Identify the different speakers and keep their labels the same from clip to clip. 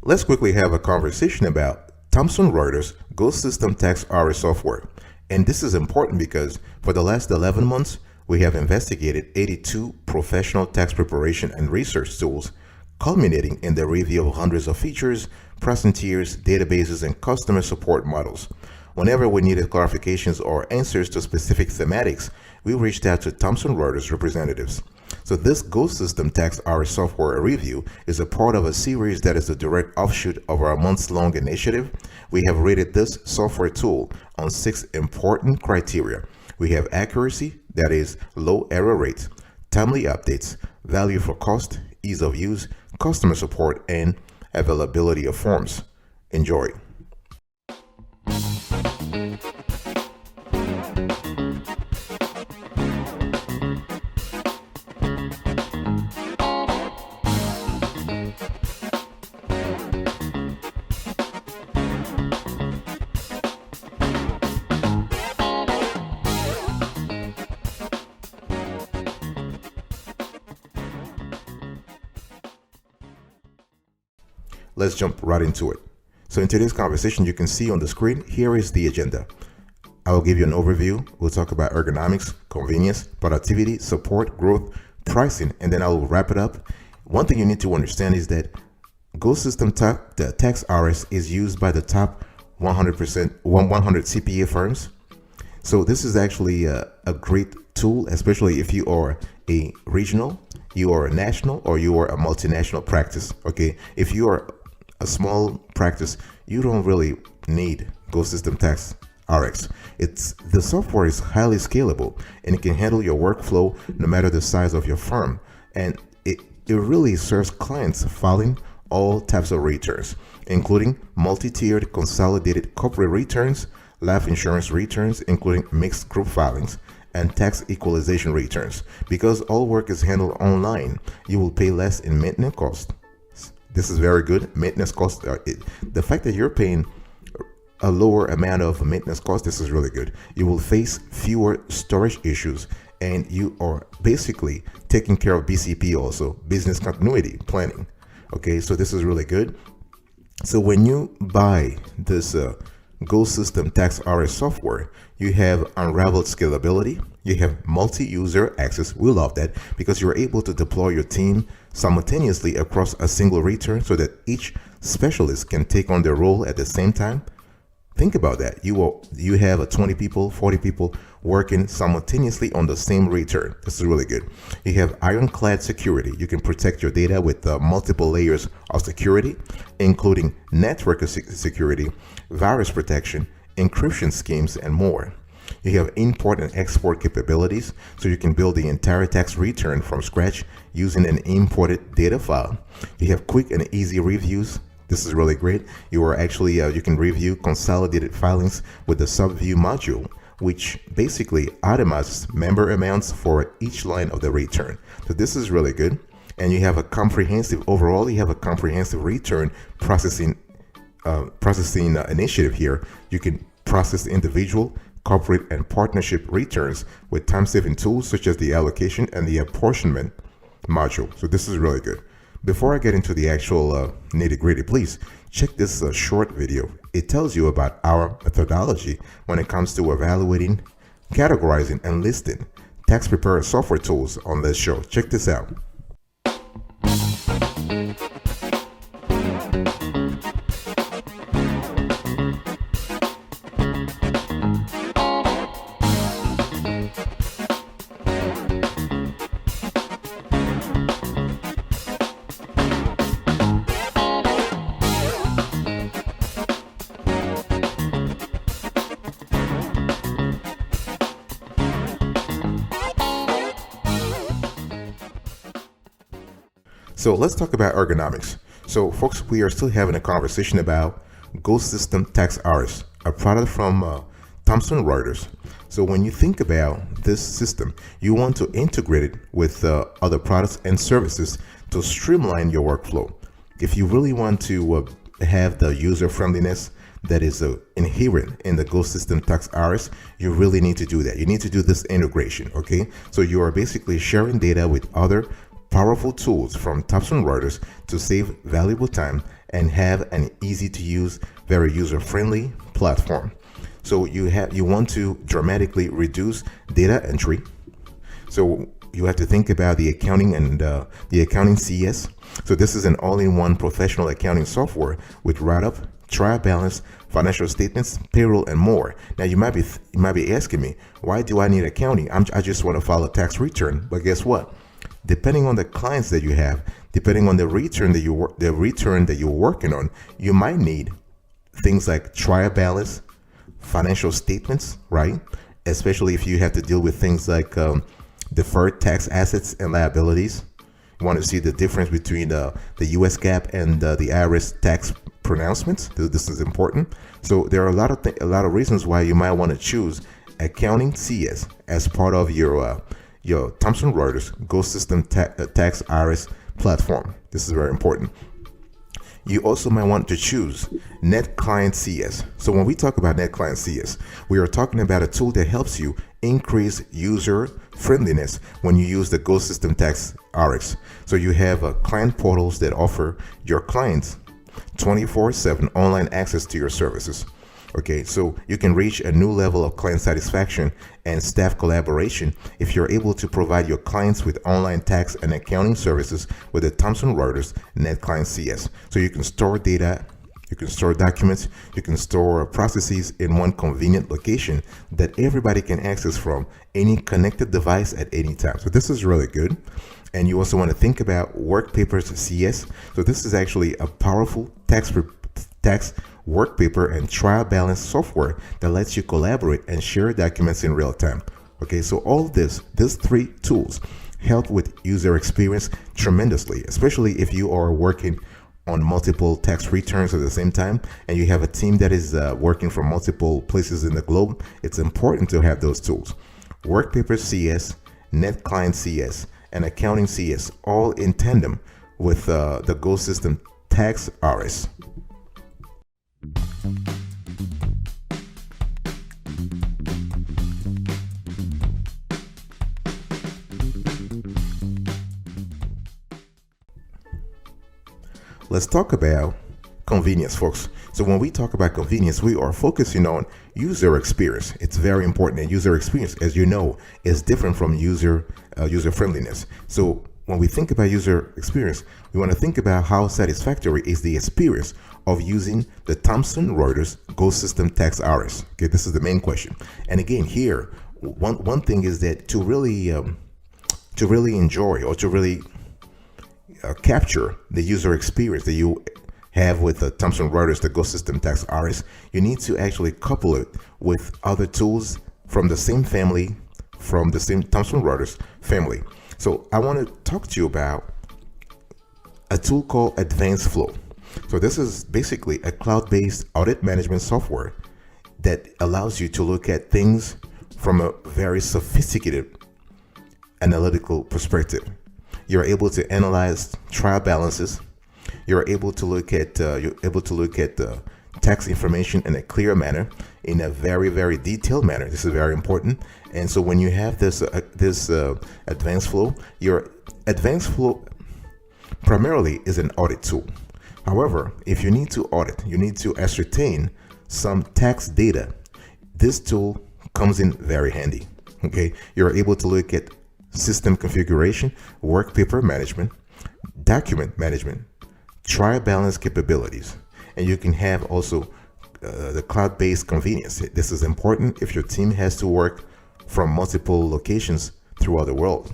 Speaker 1: Let's quickly have a conversation about Thomson Reuters GoSystem Tax RS software. And this is important because for the last 11 months, we have investigated 82 professional tax preparation and research tools, culminating in the review of hundreds of features, pricing tiers, databases, and customer support models. Whenever we needed clarifications or answers to specific thematics, we reached out to Thomson Reuters representatives. So this GoSystem Tax RS software review is a part of a series that is a direct offshoot of our months-long initiative. We have rated this software tool on 6 important criteria. We have accuracy, that is low error rate, timely updates, value for cost, ease of use, customer support, and availability of forms. Enjoy. Let's jump right into it. So in today's conversation, you can see on the screen, here is the agenda. I will give you an overview. We'll talk about ergonomics, convenience, productivity, support, growth, pricing, and then I will wrap it up. One thing you need to understand is that GoSystem Tax RS is used by the top 100 CPA firms. So this is actually a great tool, especially if you are a regional, you are a national, or you are a multinational practice. Okay, if you are a small practice, you don't really need GoSystem Tax RX. The software is highly scalable and it can handle your workflow no matter the size of your firm, and it really serves clients filing all types of returns, including multi-tiered consolidated corporate returns, life insurance returns, including mixed group filings, and tax equalization returns. Because all work is handled online, you will pay less in maintenance cost. This is very good. Maintenance cost, the fact that you're paying a lower amount of maintenance cost, this is really good. You will face fewer storage issues, and you are basically taking care of BCP also, business continuity planning. Okay, so this is really good. So when you buy this GoSystem Tax RS software, you have unrivaled scalability, you have multi-user access. We love that because you're able to deploy your team simultaneously across a single return so that each specialist can take on their role at the same time. Think about that. You have 20 people, 40 people working simultaneously on the same return. This is really good. You have ironclad security. You can protect your data with multiple layers of security, including network security, virus protection, encryption schemes, and more. You have import and export capabilities, so you can build the entire tax return from scratch using an imported data file. You have quick and easy reviews. This is really great. You are actually, you can review consolidated filings with the subview module, which basically itemizes member amounts for each line of the return. So this is really good. And you have a comprehensive, overall, you have a comprehensive return processing initiative here. You can process individual, corporate, and partnership returns with time-saving tools such as the allocation and the apportionment module. So this is really good. Before I get into the actual nitty-gritty, please check this short video. It tells you about our methodology when it comes to evaluating, categorizing, and listing tax preparer software tools on this show. Check this out. So let's talk about ergonomics. So folks, we are still having a conversation about GoSystem Tax RS, a product from Thomson Reuters. So when you think about this system, you want to integrate it with other products and services to streamline your workflow. If you really want to have the user friendliness that is inherent in the GoSystem Tax RS, you really need to do that. You need to do this integration, okay? So you are basically sharing data with other powerful tools from Thomson Reuters to save valuable time and have an easy to use, very user-friendly platform. So you want to dramatically reduce data entry. So you have to think about the accounting and the accounting CS. So this is an all-in-one professional accounting software with write-up, trial balance, financial statements, payroll, and more. Now you might be asking me, why do I need accounting? I just want to file a tax return. But guess what? Depending on the clients that you have, depending on the return that you're working on, you might need things like trial balance, financial statements, right? Especially if you have to deal with things like deferred tax assets and liabilities. You want to see the difference between the US GAAP and the IRS tax pronouncements. This is important. So there are a lot of reasons why you might want to choose accounting CS as part of your Thomson Reuters GoSystem Tax RS platform. This is very important. You also might want to choose Net Client CS. So when we talk about Net Client CS, we are talking about a tool that helps you increase user friendliness when you use the GoSystem Tax RS. So you have client portals that offer your clients 24/7 online access to your services. Okay, so you can reach a new level of client satisfaction and staff collaboration if you're able to provide your clients with online tax and accounting services with the Thomson Reuters Net Client CS. So you can store data, you can store documents, you can store processes in one convenient location that everybody can access from any connected device at any time. So this is really good. And you also want to think about Work Papers CS. So this is actually a powerful tax work paper and trial balance software that lets you collaborate and share documents in real time. Okay, so all these three tools help with user experience tremendously, especially if you are working on multiple tax returns at the same time and you have a team that is working from multiple places in the globe. It's important to have those tools. Work Paper CS, Net Client CS, and Accounting CS, all in tandem with the GoSystem Tax RS. Let's talk about convenience, folks. So when we talk about convenience, we are focusing on user experience. It's very important. And user experience, as you know, is different from user friendliness. So when we think about user experience, we want to think about how satisfactory is the experience of using the Thomson Reuters GoSystem Tax RS. Okay, this is the main question. And again, here, one thing is that to really enjoy or to really capture the user experience that you have with the Thomson Reuters, the GoSystem Tax RS, you need to actually couple it with other tools from the same family, from the same Thomson Reuters family. So I want to talk to you about a tool called Advanced Flow. So this is basically a cloud-based audit management software that allows you to look at things from a very sophisticated analytical perspective. You're able to analyze trial balances. You're able to look at tax information in a clear manner, in a very, very detailed manner. This is very important. And so when you have this Advanced Flow, your Advanced Flow primarily is an audit tool. However, if you need to audit, you need to ascertain some tax data, this tool comes in very handy. Okay, you're able to look at system configuration, work paper management, document management, trial balance capabilities, and you can have also the cloud-based convenience. This is important if your team has to work from multiple locations throughout the world.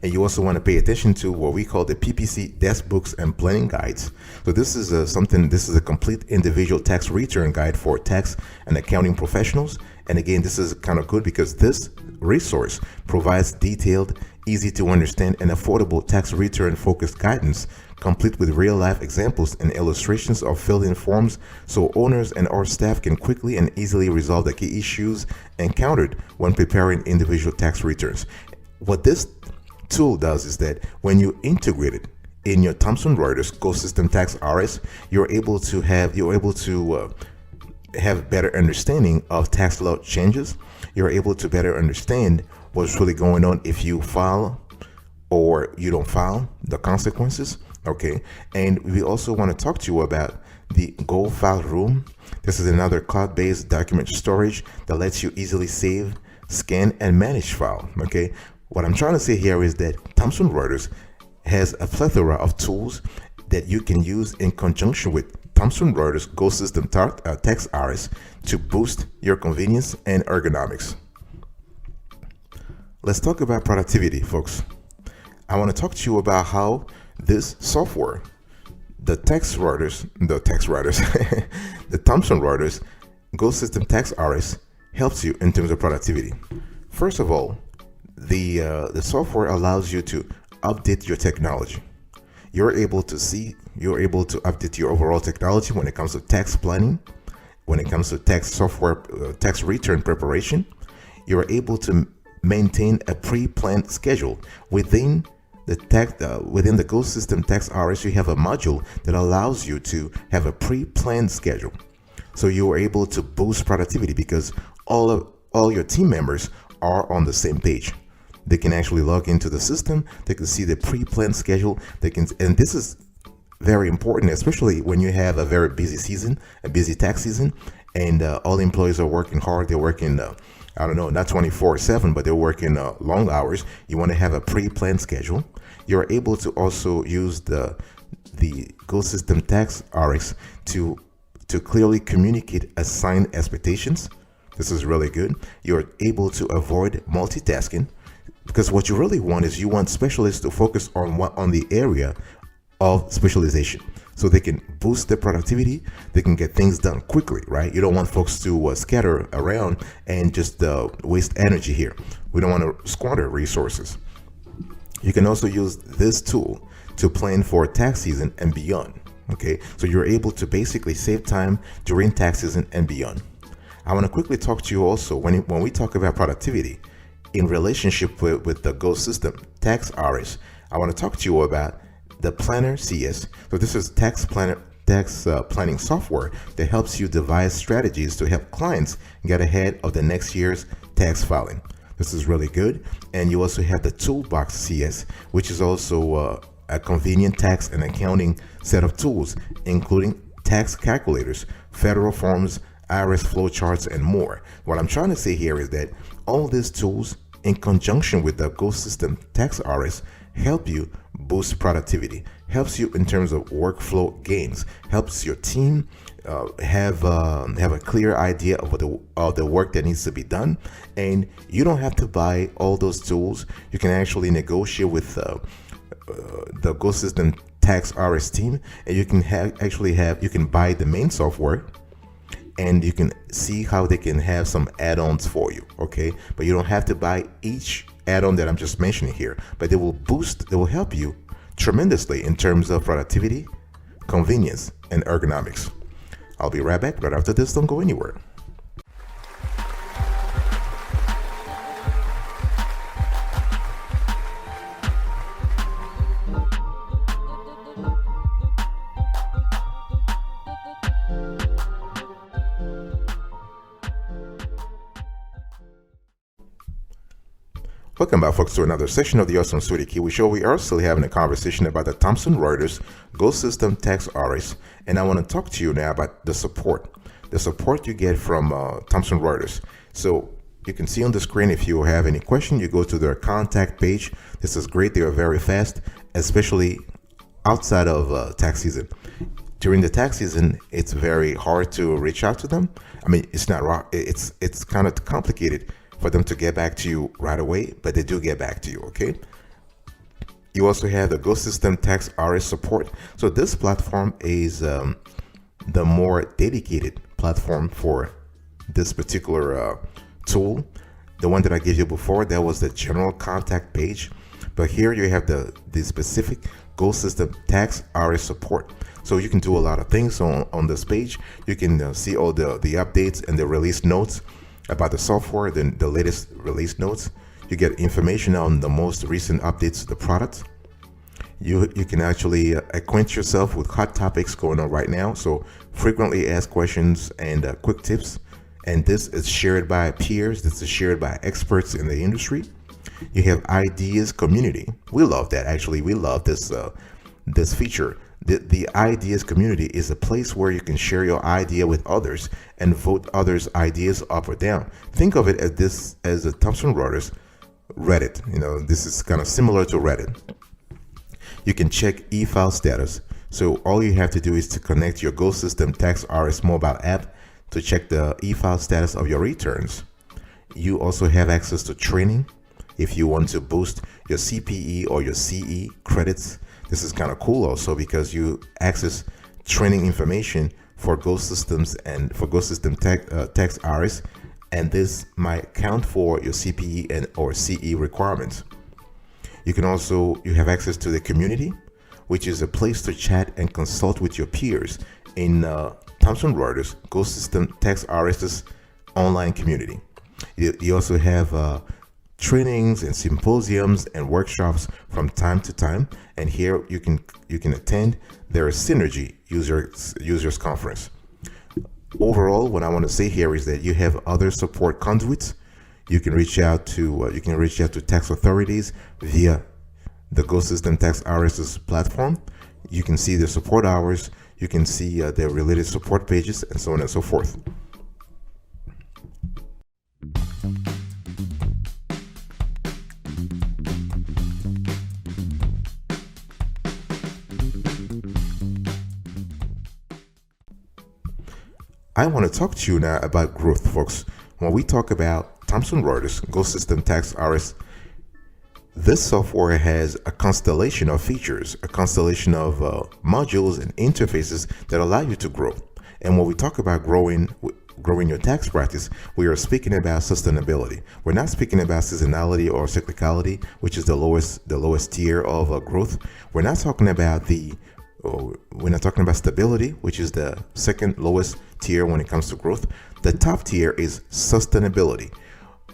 Speaker 1: And you also want to pay attention to what we call the PPC desk books and planning guides. So this is a complete individual tax return guide for tax and accounting professionals. And again, this is kind of good because this resource provides detailed, easy to understand, and affordable tax return focused guidance, complete with real life examples and illustrations of filled in forms, so owners and our staff can quickly and easily resolve the key issues encountered when preparing individual tax returns. What this tool does is that when you integrate it in your Thomson Reuters GoSystem Tax RS, you're able to have better understanding of tax law changes. You're able to better understand what's really going on if you file or you don't file, the consequences. Okay, and we also want to talk to you about the Go File Room. This is another cloud-based document storage that lets you easily save, scan, and manage file. Okay, what I'm trying to say here is that Thomson Reuters has a plethora of tools that you can use in conjunction with Thomson Reuters GoSystem Tax RS to boost your convenience and ergonomics. Let's talk about productivity, folks. I want to talk to you about how this software, the Thomson Reuters GoSystem Tax RS, helps you in terms of productivity. First of all, the software allows you to update your technology. You're able to update your overall technology when it comes to tax planning, when it comes to tax software, tax return preparation. You're able to maintain a pre-planned schedule within the GoSystem Tax RS. You have a module that allows you to have a pre-planned schedule, so you are able to boost productivity because all your team members are on the same page. They can actually log into the system. They can see the pre-planned schedule. And this is very important, especially when you have a very busy season, a busy tax season, and all the employees are working hard. They're working, I don't know, not 24/7, but they're working long hours. You want to have a pre-planned schedule. You're able to also use the GoSystem Tax RS to clearly communicate assigned expectations. This is really good. You're able to avoid multitasking, because what you really want is you want specialists to focus on the area of specialization, so they can boost their productivity. They can get things done quickly, right? You don't want folks to scatter around and just waste energy here. We don't want to squander resources. You can also use this tool to plan for tax season and beyond. Okay, so you're able to basically save time during tax season and beyond. I want to quickly talk to you also when we talk about productivity in relationship with the GoSystem Tax RS. I want to talk to you about the Planner CS. So this is tax planning software that helps you devise strategies to help clients get ahead of the next year's tax filing. This is really good. And you also have the Toolbox CS, which is also a convenient tax and accounting set of tools, including tax calculators, federal forms, IRS flowcharts, and more. What I'm trying to say here is that all these tools, in conjunction with the GoSystem Tax RS, help you boost productivity, helps you in terms of workflow gains, helps your team have a clear idea of the work that needs to be done. And you don't have to buy all those tools. You can actually negotiate with the GoSystem Tax RS team, and you can you can buy the main software, and you can see how they can have some add-ons for you. Okay, but you don't have to buy each add-on that I'm just mentioning here, but they will help you tremendously in terms of productivity, convenience, and ergonomics. I'll be right back right after this. Don't go anywhere. Welcome back, folks, to another session of the Awesome Sweetie Kiwi Show. We are still having a conversation about the Thomson Reuters GoSystem Tax RS, and I want to talk to you now about the support you get from Thomson Reuters. So you can see on the screen, if you have any question, you go to their contact page. This is great. They are very fast, especially outside of tax season. During the tax season, it's very hard to reach out to them. I mean, it's not. It's kind of complicated for them to get back to you right away, but they do get back to you. Okay. You also have the GoSystem Tax RS support. So this platform is the more dedicated platform for this particular tool. The one that I gave you before, that was the general contact page, but here you have the specific GoSystem Tax RS support. So you can do a lot of things on this page. You can see all the updates and the release notes about the software, then the latest release notes. You get information on the most recent updates to the product. You can actually acquaint yourself with hot topics going on right now. So frequently asked questions and quick tips. And this is shared by peers. This is shared by experts in the industry. You have ideas community. We love that. Actually, we love this this feature. The ideas community is a place where you can share your idea with others and vote others' ideas up or down. Think of it as a Thomson Reuters Reddit. This is kind of similar to Reddit. You can check e-file status. So all you have to do is to connect your GoSystem Tax RS mobile app to check the e-file status of your returns. You also have access to training if you want to boost your CPE or your CE credits. This is kind of cool also because you access training information for GoSystems and for GoSystem Tax RS, and this might count for your CPE and or CE requirements. You have access to the community, which is a place to chat and consult with your peers in Thomson Reuters GoSystem Tax RS's online community. You also have trainings and symposiums and workshops from time to time, and here you can attend their Synergy users conference. Overall, what I want to say here is that you have other support conduits. You can reach out to tax authorities via the GoSystem Tax RS's platform. You can see the support hours, you can see the related support pages, and so on and so forth. I want to talk to you now about growth, folks. When we talk about Thomson Reuters GoSystem Tax RS, this software has a constellation of features, a constellation of modules and interfaces that allow you to grow. And when we talk about growing your tax practice, we are speaking about sustainability. We're not speaking about seasonality or cyclicality, which is the lowest tier of growth. We're not talking about stability, which is the second lowest tier when it comes to growth. The top tier is sustainability.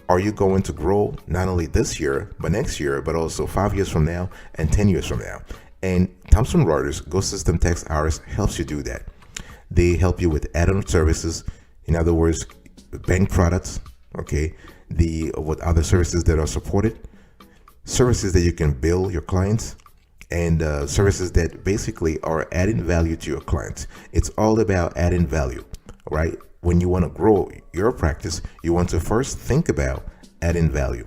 Speaker 1: Are you going to grow not only this year, but next year, but also 5 years from now and 10 years from now? And Thomson Reuters GoSystem Tax RS helps you do that. They help you with add-on services. In other words, bank products, okay? What other services that are supported, services that you can bill your clients, and services that basically are adding value to your clients. It's all about adding value, right? When you want to grow your practice, you want to first think about adding value.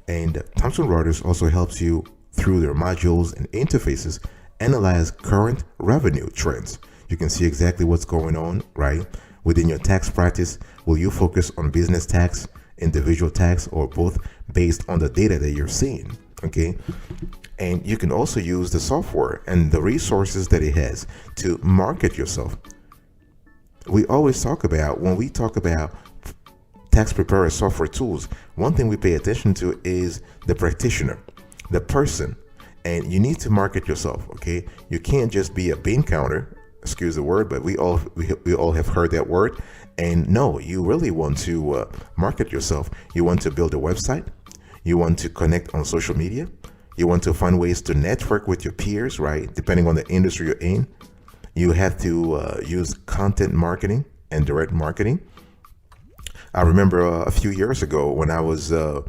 Speaker 1: And Thomson Reuters also helps you through their modules and interfaces analyze current revenue trends. You can see exactly what's going on, right? Within your tax practice, will you focus on business tax, individual tax, or both based on the data that you're seeing, okay? And you can also use the software and the resources that it has to market yourself. We always talk about, when we talk about tax preparer software tools, one thing we pay attention to is the practitioner, the person, and you need to market yourself, okay? You can't just be a bean counter, excuse the word, but we all have heard that word. And no, you really want to market yourself. You want to build a website. You want to connect on social media. You want to find ways to network with your peers, right? Depending on the industry you're in. You have to use content marketing and direct marketing. I remember a few years ago when I was a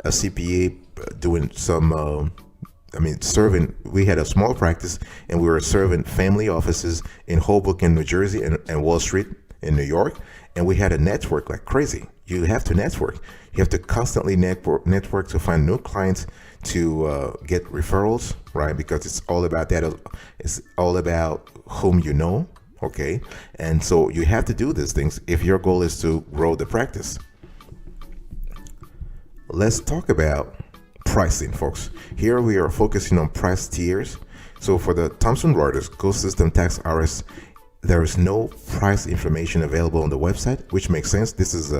Speaker 1: CPA doing some, serving. We had a small practice and we were serving family offices in Hoboken, New Jersey and Wall Street in New York. And we had a network like crazy. You have to network. You have to constantly network to find new clients, to get referrals, right? Because it's all about that. It's all about whom you know, okay? And so you have to do these things if your goal is to grow the practice. Let's talk about pricing, folks. Here we are focusing on price tiers. So for the Thomson Reuters GoSystem Tax RS, there is no price information available on the website, which makes sense. This is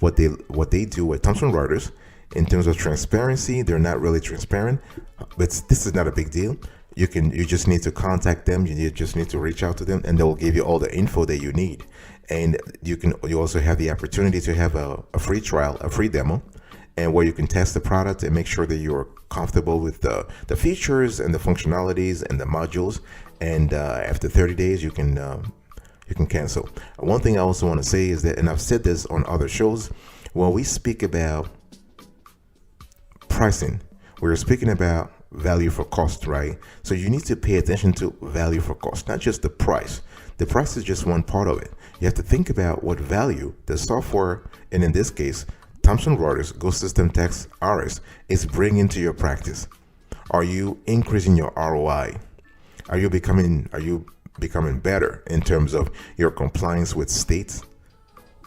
Speaker 1: what they do at Thomson Reuters. In terms of transparency, they're not really transparent, but this is not a big deal. You just need to contact them. You just need to reach out to them, and they will give you all the info that you need. And you also have the opportunity to have a free trial, a free demo, and where you can test the product and make sure that you're comfortable with the features and the functionalities and the modules. And after 30 days, you can cancel. One thing I also want to say is that, and I've said this on other shows, when we speak about pricing, we're speaking about value for cost, right? So you need to pay attention to value for cost, not just the price. The price is just one part of it. You have to think about what value the software, and in this case, Thomson Reuters GoSystem Tax RS, is bringing to your practice. Are you increasing your ROI? Are you becoming better in terms of your compliance with state,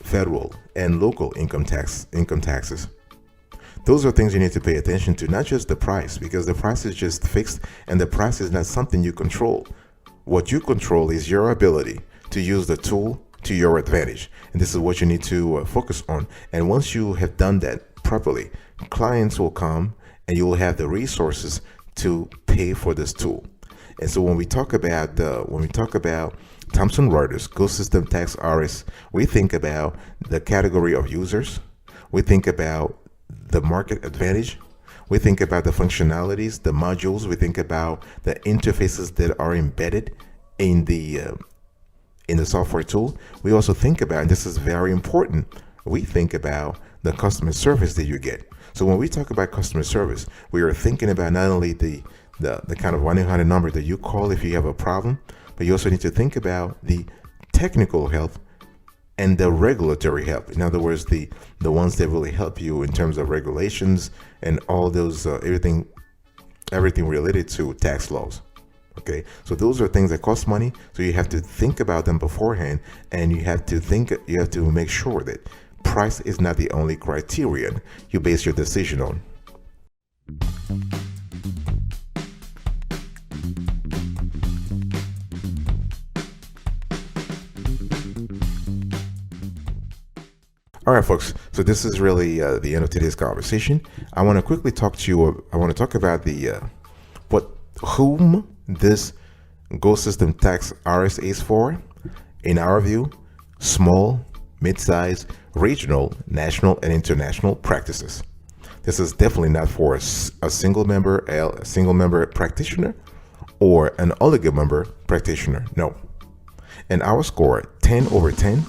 Speaker 1: federal, and local income taxes? Those are things you need to pay attention to, not just the price, because the price is just fixed and the price is not something you control. What you control is your ability to use the tool to your advantage. And this is what you need to focus on. And once you have done that properly, clients will come and you will have the resources to pay for this tool. And so when we talk about Thomson Reuters GoSystem Tax RS, we think about the category of users. We think about the market advantage. We think about the functionalities, the modules. We think about the interfaces that are embedded in the software tool. We also think about, and this is very important, we think about the customer service that you get. So when we talk about customer service, we are thinking about not only the kind of 1-800 number that you call if you have a problem, but you also need to think about the technical help and the regulatory help. In other words, the ones that really help you in terms of regulations and all those everything related to tax laws. Okay, so those are things that cost money. So you have to think about them beforehand, and you have to make sure that price is not the only criterion you base your decision on. All right, folks. So this is really the end of today's conversation. I want to quickly talk to you. I want to talk about whom this GoSystem Tax RS is for. In our view, small, mid-size, regional, national, and international practices. This is definitely not for a single member practitioner or an oligo-member practitioner. No. And our score, 10 over 10.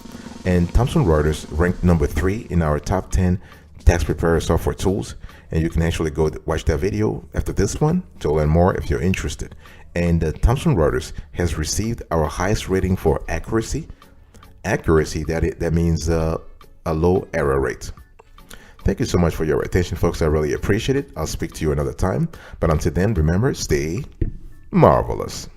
Speaker 1: And Thomson Reuters ranked number 3 in our top 10 tax preparer software tools. And you can actually go watch that video after this one to learn more if you're interested. And Thomson Reuters has received our highest rating for accuracy. That means a low error rate. Thank you so much for your attention, folks. I really appreciate it. I'll speak to you another time. But until then, remember, stay marvelous.